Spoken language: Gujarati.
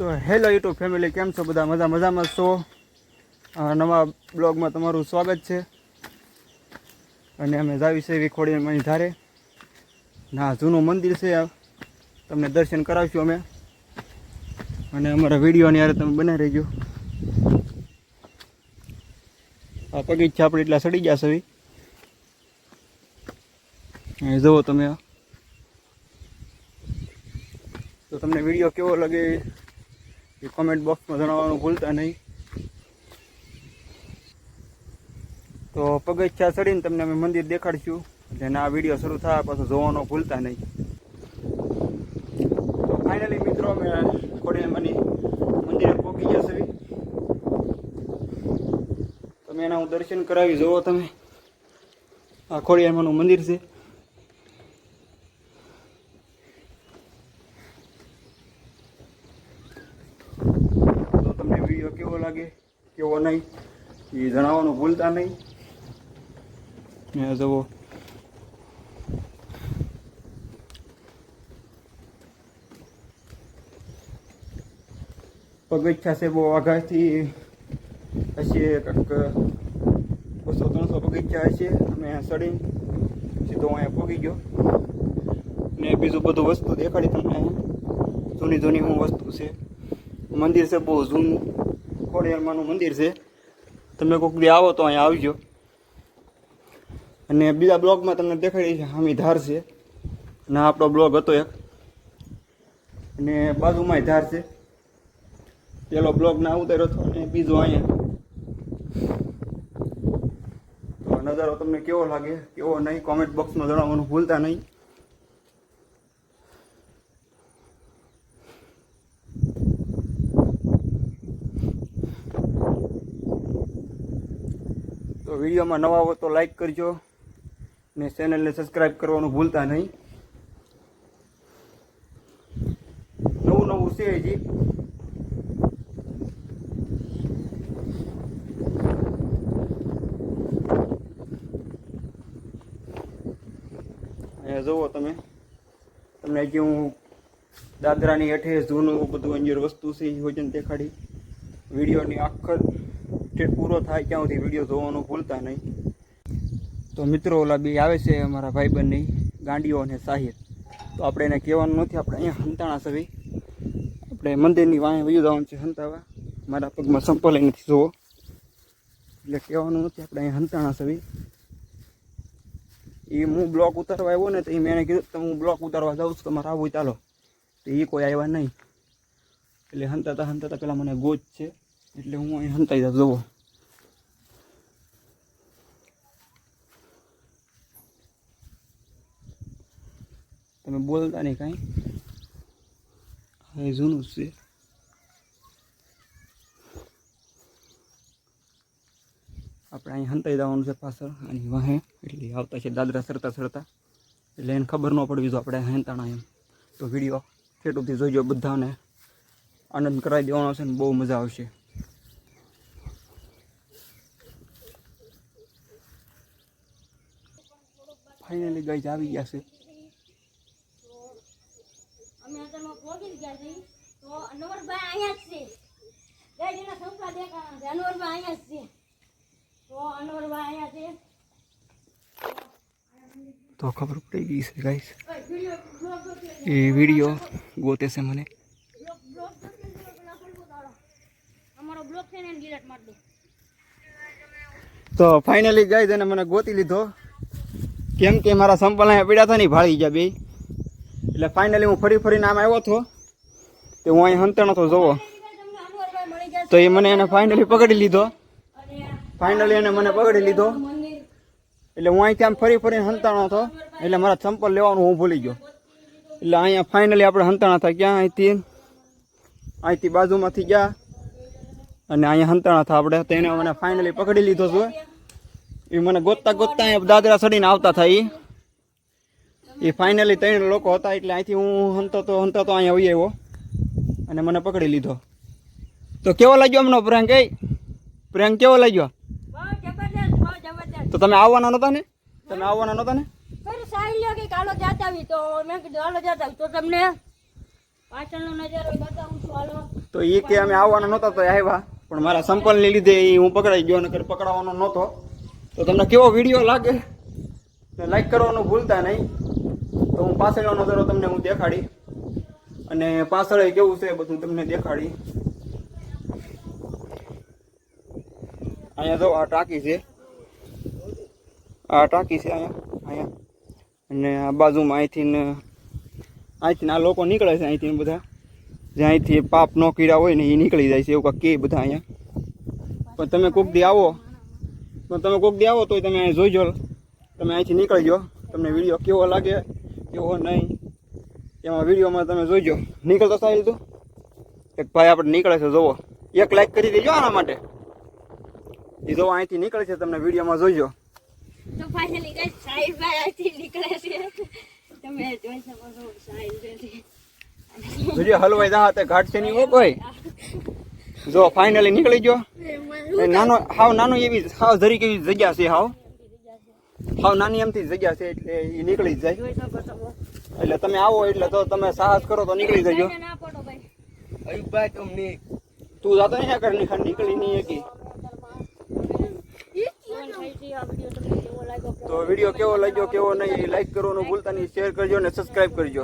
તો હેલો યુટ્યુબ ફેમિલી, કેમ છો બધા? મજામાં છો? નવા બ્લોગમાં તમારું સ્વાગત છે. અને અમે જાવી છે વિખોડીની ધારે. ના, જૂનું મંદિર છે, તમને દર્શન કરાવશું અમે. અને અમારા વિડીયોની યારે તમે બનાવી રહેજો. આ બગીચા આપણે એટલા સડી ગયા છે. જુઓ તમે. તો તમને વિડીયો કેવો લાગે એ કમેન્ટ બોક્સમાં જણાવવાનું ભૂલતા નહીં. તો પગથિયા ચડીને તમને અમે મંદિર દેખાડશું, એટલે આ વિડીયો શરૂ થાય પાછું જોવાનો ભૂલતા નહીં. તો ફાઇનલી મિત્રો અમે ખોડિયારમાંની મંદિરે પહોંચી ગયા છે. તમે એના હું દર્શન કરાવી. જુઓ તમે, આ ખોડિયારમાંનું મંદિર છે. તો તમને વિડીયો કેવો લાગે કેવો નહીં એ જણાવવાનું ભૂલતા નહીં. જુઓ, પગથિયા છે બહુ આઘાથી હશે, કંઈક 200-300 પગથિયા હશે. અમે સડીને સીધો અહીંયા પહોંચી ગયો. ને બીજું બધું વસ્તુ દેખાડી તમને. જૂની હું વસ્તુ છે. મંદિર છે બહુ જૂનું, ખોડિયારમાંનું મંદિર છે. તમે કોઈક દી આવો તો અહીંયા આવજો. અને બીજા બ્લોગમાં તમને દેખાડી છે હામી ધાર છે, અને આપણો બ્લોગ હતો એક. અને બાજુમાંય ધાર છે. પેલો બ્લોગ ના ઉતાર્યો હતો અને બીજો અહીંયા. તો નજારો તમને કેવો લાગે કેવો નહીં કોમેન્ટ બોક્સમાં જણાવવાનું ભૂલતા નહીં. તો વિડીયોમાં નવા હો તો લાઈક કરજો ને ચેનલને સબસ્ક્રાઈબ કરવાનું ભૂલતા નહીં. નવું છે હજી. અહીંયા જુઓ તમે, તમને હજી હું દાદરાની હેઠે જૂનું બધું અંજર વસ્તુ છે એ વજન દેખાડી. વિડીયોની આખર પૂરો થાય ત્યાં સુધી વિડીયો જોવાનું ભૂલતા નહીં. તો મિત્રો, ઓલા બે આવે છે અમારા ભાઈબંધની ગાંડીઓ અને સાહિર. તો આપણે એને કહેવાનું નથી, આપણે અહીંયા હંતાણા સવી આપણે મંદિરની વાંહે વયું જવાનું છે હંતાવા. મારા પગમાં સંપલ નથી જોવો, એટલે કહેવાનું નથી. આપણે અહીંયા હંતાણા સવી. એ હું બ્લોક ઉતારવા આવ્યો ને, તો એ મેં એને કીધું તો હું બ્લોક ઉતારવા જાઉં છું, તમારે આવવું ચાલો. તો એ કોઈ આવ્યા નહીં, એટલે હંતાતા પેલા મને ગોચ છે, એટલે હું અહીં હંતાઈ જાઉં. જુઓ, તમે બોલતા નહીં કાંઈ. એ જૂનું છે. આપણે અહીં હંતાઈ જવાનું છે પાછળ અને વાહે, એટલે આવતા છે દાદરા સરતા. એટલે એને ખબર ન પડવી જો આપણે હંતાણા એમ. તો વિડીયો છેટુંથી જોઈજો, બધાને આનંદ કરાવી દેવાનો છે ને બહુ મજા આવશે. ફાઇનલી ગાઈઝ આવી ગયા છે. અમે અત્યારમાં પહોંચી ગયા છીએ. તો અનવરભાઈ અહીંયા જ છે. ગાઈઝ એના સંપલા દેખાણા છે. અનવરભાઈ અહીંયા જ છે. તો અનવરભાઈ અહીંયા છે. તો ખબર પડી ગઈ છે ગાઈઝ. એ વિડીયો ગોતે છે મને. અમારો બ્લોક છે ને એને ડિલીટ માર દો. તો ફાઇનલી ગાઈઝ એને મને ગોતી લીધો, કેમ કે મારા સંપલ અહીંયા પીડા હતા ને ભાળી ગયા બે. એટલે ફાઇનલી હું ફરીને આમ આવ્યો હતો, તો હું અહીં હંતાણો હતો. જોવો તો એ મને એને ફાઇનલી પકડી લીધો. એટલે હું અહીંથી આમ ફરીને હંતાણો હતો, એટલે મારા સંપલ લેવાનું હું ભૂલી ગયો. એટલે અહીંયા ફાઇનલી આપણે હંતાણા હતા. ક્યાં? અહીંથી બાજુમાંથી ગયા અને અહીંયા હંતાણા હતા આપણે. તો એને મને ફાઇનલી પકડી લીધો છે. એ મને ગોતતા અહીંયા દાદરા ચડીને આવતા થાય. એ ફાઇનલી 3 લોકો હતા, એટલે અહીંથી હું હંતાતો અહીંયા આવી આવ્યો અને મને પકડી લીધો. તો કેવો લાગ્યો અમનો પ્રેંક? પ્રેંક કેવો લાગ્યો? તો તમે આવવાના નહોતા ને? કાલો જાતા તો મેં કીધું હાલો જાતા. તો તમને પાછળનો નજારો બતાવું છું. હાલો. તો એ કે અમે આવવાના નહોતા તો આવ્યા, પણ મારા સંપલને લીધે એ હું પકડાઈ ગયો, નકર પકડાવાનો નહોતો. તો તમને કેવો વિડીયો લાગે લાઈક કરવાનું ભૂલતા નહીં. તો હું પાછળનો નજારો તમને હું દેખાડી, અને પાછળ કેવું છે બધું તમને દેખાડી. અહીંયા જો આ ટાંકી છે, આ ટાંકી છે અહીંયા. અને આ બાજુમાં અહીંથી આ લોકો નીકળે છે અહીંથી બધા, જે અહીંથી પાપ નો કીડા હોય ને એ નીકળી જાય છે એવું કાંઈક કે બધા અહીંયા. પણ તમે કોક દી આવો તોય તમે અહીં જોઈજો, તમે અહીંથી નીકળી જાઓ. તમને વિડીયો કેવો લાગે કેવો નહીં એમાં વિડીયોમાં તમે જોઈજો. નીકળતો સાહેબ તું એક ભાઈ આપણે નીકળે છે, જોવો, એક લાઈક કરી દેજો આના માટે. એ જોવો અહીંથી નીકળે છે, તમને વિડીયોમાં જોઈજો. તો ફાઇનલી ગાઈસ સાહિલભાઈ અહીંથી નીકળે છે, તમે જોઈ શકો છો. સાહિલભાઈ જોજો હલવાઈ જા તે ઘાટ છે નહીં હો કોઈ. જો ફાઇનલી નીકળી ગયો. નાનો હાવ નાનો એવી હાવ જરીક એવી જગ્યા છે, હાવ નાની એમથી જગ્યા છે, એટલે એ નીકળી જ જાય. જોઈ શકો છો. એટલે તમે આવો એટલે તો તમે સાહસ કરો તો નીકળી જજો. ના પડો ભાઈ. અયુબભાઈ તમને તું જાતો નહીં કર નીકળી નહીં એકી. તો વિડીયો કેવો લાગ્યો કેવો નહીં લાઈક કરવાનું ભૂલતા નહીં, શેર કરજો અને સબસ્ક્રાઈબ કરજો.